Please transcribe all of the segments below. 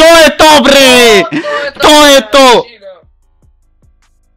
To je to, bre! To je to!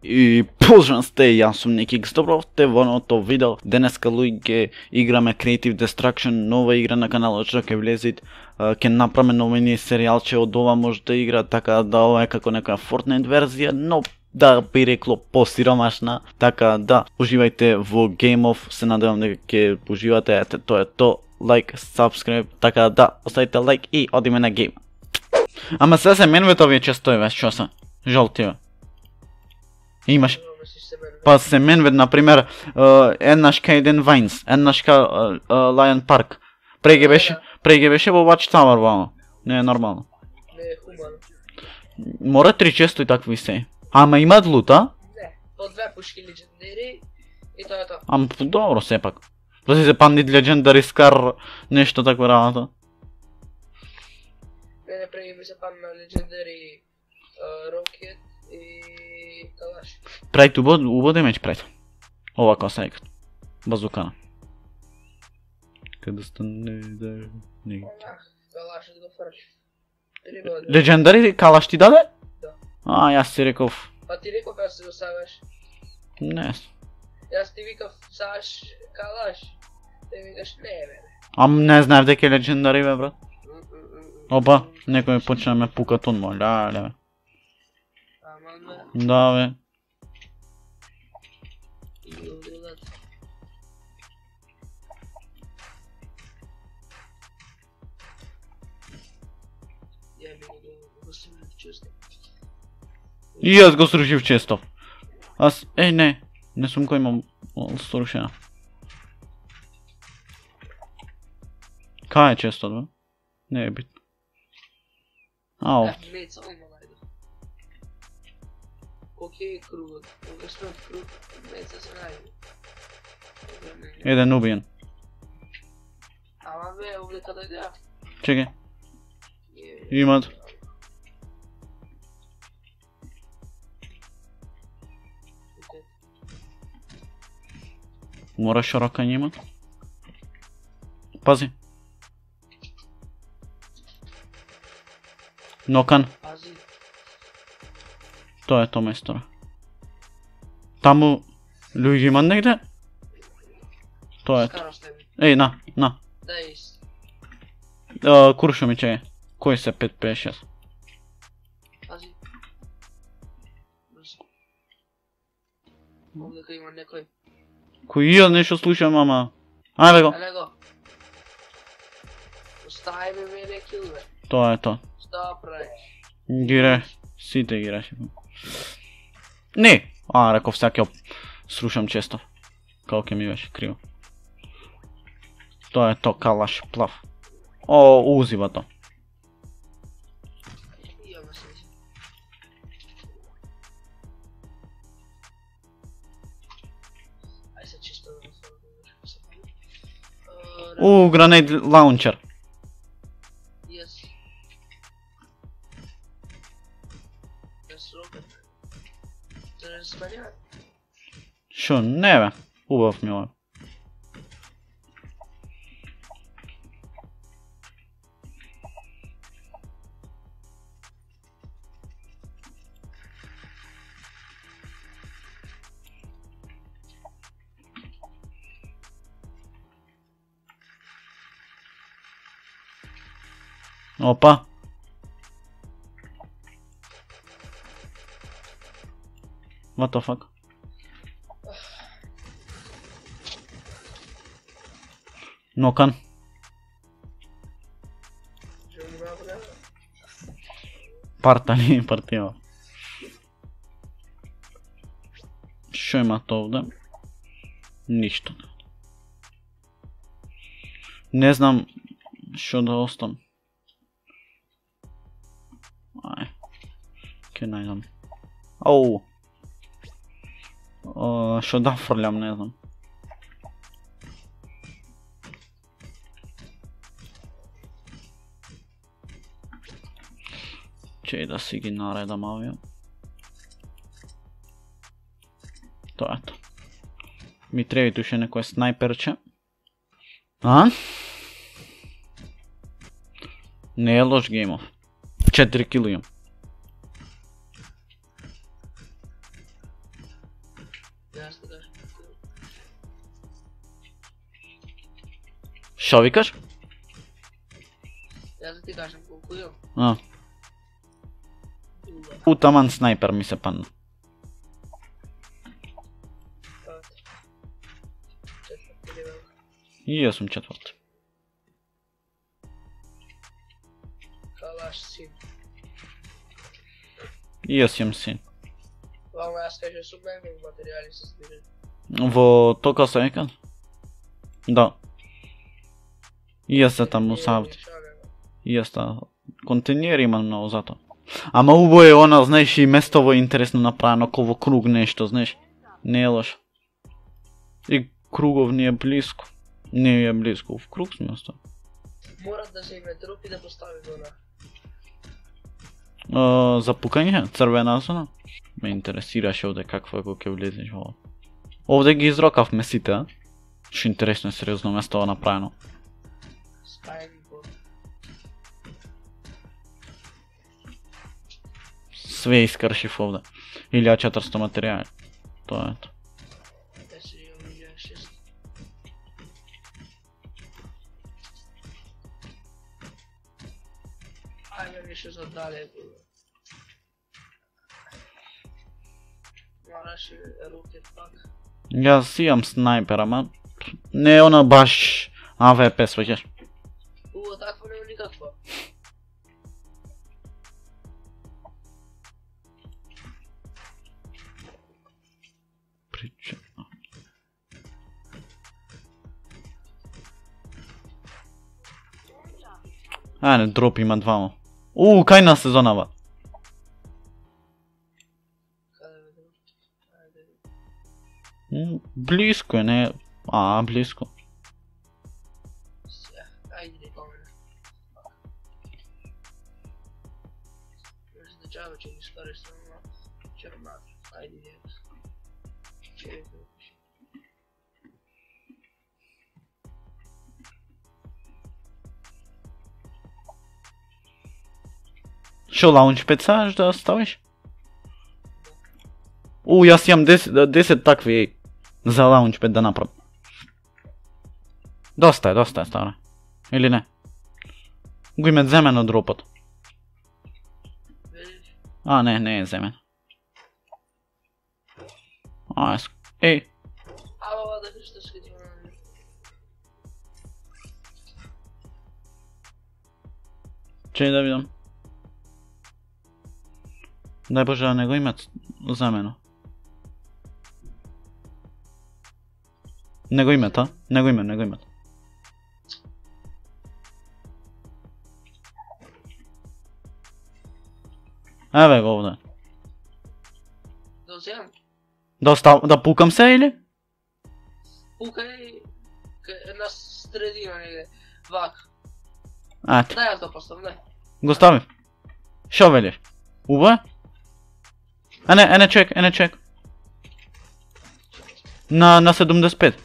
И поздрав сте, јас сум Некикс, добро сте во новото видео. Денеска луѓе играме Creative Destruction, нова игра на каналот што ќе влезит. Ќе направиме ново мини серијалче од ова може да игра, така да ова е како нека Fortnite верзија, но да би рекло посиромашна. Така да уживајте во Game of, се надевам дека ќе уживате, ете тоа е то. Лайк, subscribe, така да оставите лайк и одиме на гейм. Ама сега се менувате овие честови, веш, што се? Жолтиве. Имаш. Па се менвет, например, еднаш ка еден Вайнс, еднаш ка Lion Park. Преге беше во Watchtower, вамо. Не е нормално. Не е хумано. Мора 3 често и такви се. Ама имат лута? Не, по 2 пушки легендари и тоа е тоа. Ама добро сепак. Да си се пандит Legendary Scar, нешто таква работа. Мене преги ми се панна Legendary Rocket и Калаш. Прајте убаво демеջ прајте. Ова коса екат. Базукана. Каде стане да... Калаш да го фрли. Legendary Калаш ти даде? Да. А, јас си реков... Па ти реков јас се го саваш. Не. Јас ти викав саваш Калаш. Ти викаш не бе. Ам не знаев дека е Legendary бе брат. Опа, некој ми почна ме пука тон мој, леле бе. Ама Да бе. И јас го срушив често. Аз, не сум кој имам срушена. Кај е често, бе? Не е битно. Ау. Меца, ома најде. Океј кругот, кога смет круг, меца се најде. Еден убиен. Ама бе, овде каде да? Чекај. Имат. Мора широка нема. Пази. Нокан. Пази. Тоа е тоа местора. Таму луѓе има негде? Тоа е. Скараш тебе. Еј, на. Да ист. Куршо ми чеј. Кој се 5-5-6? Пази. Брзо. Овдека има некој. Кој ја нешто слушам, ама. Ајде го. Еле го. Остави ме мене кил бе. Тоа е тоа. Што правиш? Гире. Сите гираше. Не. Реков сега ќе слушам често. Како ќе ми беше криво. Тоа е то, Калаш, плав. Узива то. Јаме се. Ај се чисто да се Гранейд лаунчер. Yes. Yes, Robert. Тоа е спалја. Шо, не бе. Убав ми ова. Опа. What the fuck? Нокан. Партали, партија. Шо имат овде? Ништо. Не знам шо да остам. Ај. Ке најдам. Ау. Шо да фрлям, не знам. Чеј да си ги наредам овие. Тоа ето. Ми треби туше некој снайперче. Не е лош геймов. 4 кила имам. Шо викаш? Јас да ти кажам колку имам. Таман снайпер ми се падна. И јас сум четврти. Калаш син. И јас имам син. Вама јас кажа сум најмногу материјали се збирани. Во тока се века? Да. И јас се таму савти. И јас та контейнери имам многу зато. Ама убаво е она, знаеш, и местово е интересно направено, ко во круг нешто, знаеш. Не е лошо. И кругов ни е близко. Не е близко, в круг сме остави. Мора да се име дроп и да постави зона. За пукање, црвена зона. Ме интересираше овде какво е кога ќе влезеш во. Овде ги изрокавме сите, а? Шо интересно е сериозно место направено. Све искршив овде. 1400 материјали. Тоа е тоа. Ајде више за дале. Мораш рокет пак. Јас имам снайпер, ама не е она баш АВП, свеќаш. Такво нема никаква. Прича. Не, дроп има двама. Кај на сезонава? Близко е, не... близко. Ајде не помене. Може да джава че ни скориш само чермат. Ајде не. Шо, лаунчпед сакаш да ставиш? Јас имам 10 такви, еј. За лаунчпед да направам. Доста е ставно. Или не? Го име земено дропот. Не е земен. Еј. Ала да виж да скидам. Чеј да видам. Дај Боже да не го имат земено. Не го имат, а? Не го имат. Еве го овде. Да вземам? Да пукам се или? Пукај на средина неге. Вак. Ето. Дај јас да поставам, дај. Го ставив. Шо велиш? Убаво? Ене чек. На 75.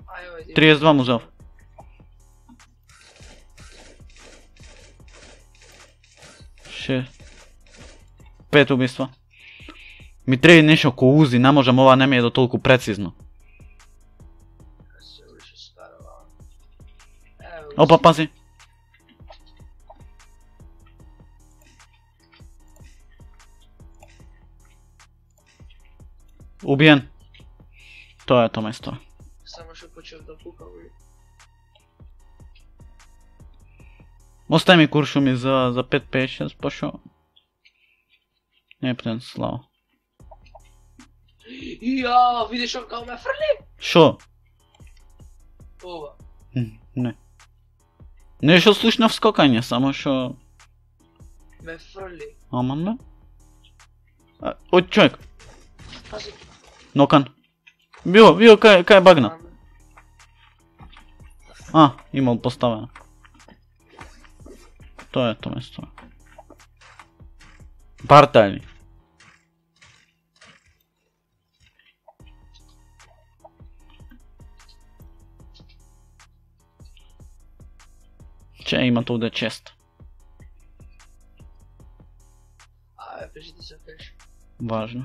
Ајде. 32 му зов. Пет убиства. Ми треба нешто ко узи, не можам, ова не ми е до толку прецизно. Опа, пази. Убиен. Тоа е тоа место. Само што почев да пукам. Остави ми куршуми за 5-5-6, пошо. Не птен слава. Ја, видиш он као ме фрли? Шо? Ова. Не. Нешто слушнав скокање, само шо... Ме фрли. Аман ме? Ој човек. Пази. Нокан. Био, кај багна. Имал поставено. Тоа е тоа место. Партали. Че имат ovdje chest? Ave, pe și de să pești. Važno.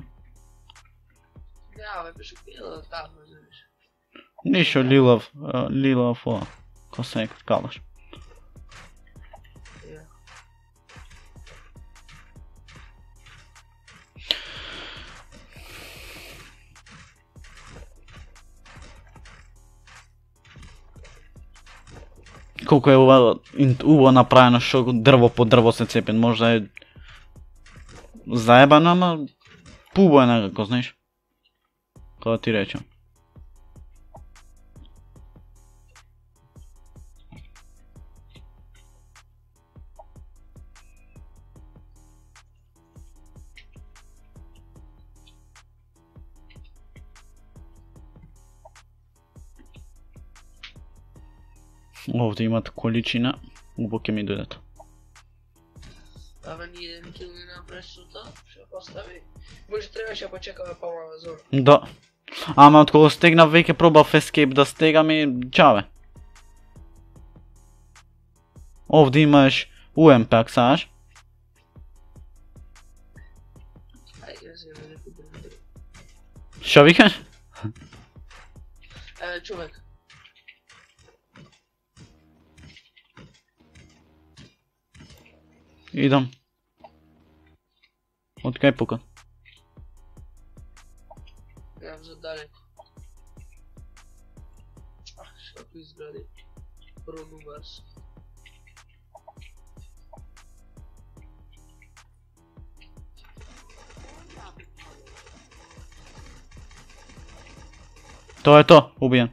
Da, ave, pe și bilo tamo, znaš. Nišo lilav o, ko se kalaš. Ja. Колко е убаво направено, шо дрво по дрво се цепен, možda je заебано, ама пубо е некако, знаеш. Кога ти речем. Ovdje imate količina, uboke mi dodati. Ave, nije mi kill ne napraviš sutra, što postavi. Možda trebaš ja počekava pa malo zonu. Da. Ама от кога стегнав веќе пробав escape да стегам и чаве. Овде имаш UMP, саш? Ajde, ja se ne neku drugu. Шо викаш? Čovek. Идам. Од кај пука? Nemam za daleko. Što tu izgradi? Bruno Mars. Тоа е то, убиен.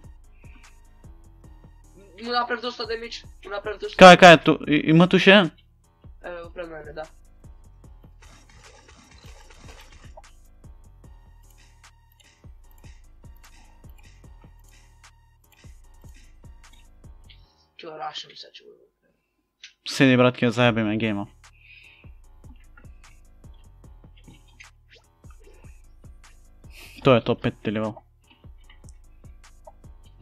Mu napravi dosta damage, mu napravi dosta... Кај ту? Има ту ше еден? Evo, pred mene, da. Čuo, rašam sad ću budem. Седи брат, ќе заебиме гейма. Тоа е то 5 левел.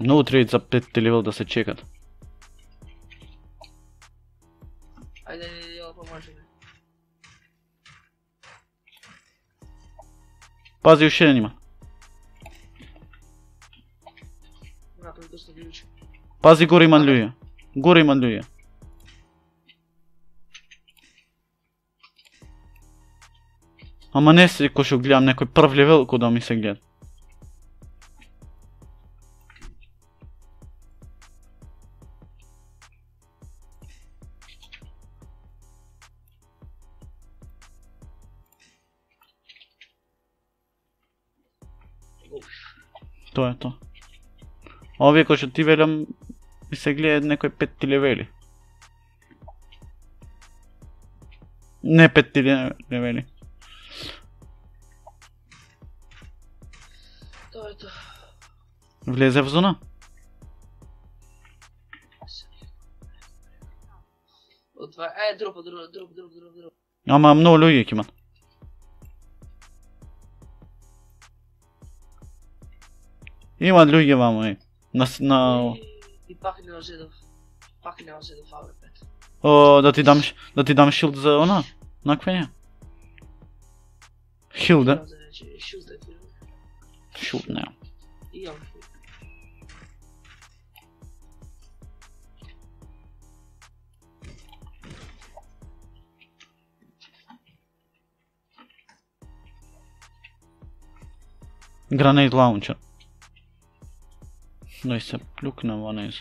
Многу требаат за 5 левел да се чекат. Ajde, jel, pomaži mi. Пази, уште еден има. Napravi dosta gljuče. Пази, горе има луѓе. Горе има луѓе. Ама не се кој што гледам некој прв левел кој да ми се гледа. Тоа е то. Овие кои што ти велам ми се гледа некој 5 левели. Не 5 левели. To je to. Влезе в зона? Od dva, dropa, drop. Ама многу луѓе ќе имат. Има луѓе вамо, на... I pak nema zidov. Pak nema zidov AV5. О, да ти дам шилд за она? Наквење? Хил, да? Shield je tu. Шилд, не. I imam shield. Grenade launcher. Дай се плюкна ванез.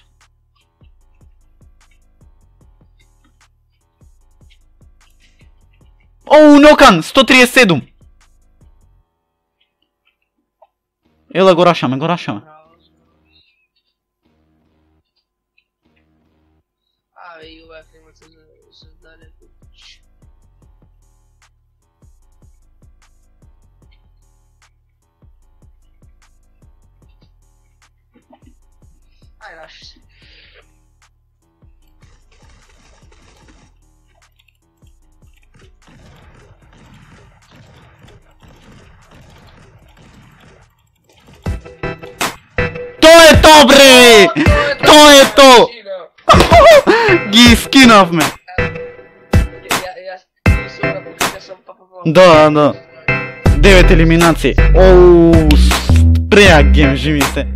Оу, нокан! 137! Ела, го рашаме. Bravo. I uvijek nemate za daleko kući. Aj, raši se. To je to, bre! To je to! Ги скинавме. Јас сум на публика, сум па. Да. 9 елиминации. Оу, преак гейм, живи се.